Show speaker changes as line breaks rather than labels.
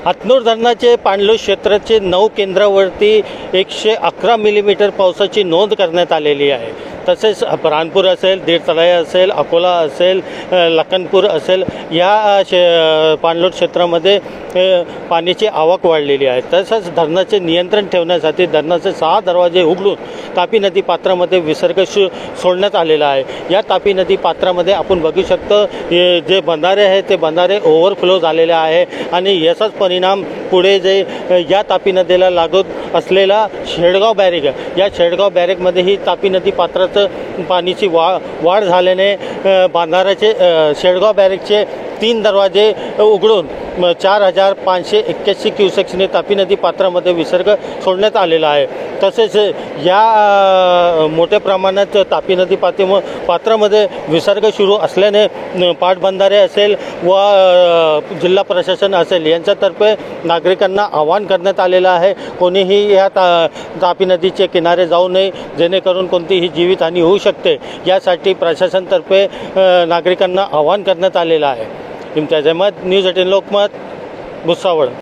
हातनूर धरणाचे पाणलोट क्षेत्राचे 9 केंद्रावरती 111 मिलीमीटर पावसाची नोंद करण्यात आलेली आहे। तसेच रानपूर असेल, देडतळाई असेल, अकोला असेल, लखनपूर असेल, या पाणलोट क्षेत्रामध्ये पाण्याची आवक वाढलेली आहे। तसंच धरणाचे नियंत्रण ठेवण्यासाठी धरणाचे 6 दरवाजे उघडून तापी नदी पात्रामध्ये विसर्ग सोडण्यात आलेला आहे। या तापी नदी पात्रामध्ये आपण बघू शकतो जे बंधारे आहेत ते बंधारे ओव्हरफ्लो झालेले आहे आणि याचाच परिणाम पुढे जे या तापी नदीला लागून असलेला शेडगाव बॅरेज, या शेडगाव बॅरेजमध्ये ही तापी नदी पात्राचं पाण्याची वाढ झाल्याने बंधाऱ्याचे शेडगाव बॅरेजचे 3 दरवाजे उघडून 4581 क्युसेक्सने तापी नदी पात्रामध्ये विसर्ग सोडण्यात आलेला आहे। तसेच या मोठ्या प्रमाणात तापी नदी पात्रामध्ये विसर्ग सुरू असल्याने पाटबंधारे असेल व जिल्हा प्रशासन असेल यांच्यातर्फे नागरिकांना आवाहन करण्यात आलेलं आहे, कोणीही या तापी नदीचे किनारे जाऊ नये जेणेकरून कोणतीही जीवितहानी होऊ शकते। यासाठी प्रशासनातर्फे नागरिकांना आवाहन करण्यात आलेलं आहे। इम्तियाज अहमद, न्यूज 18 लोकमत, भुसावळ।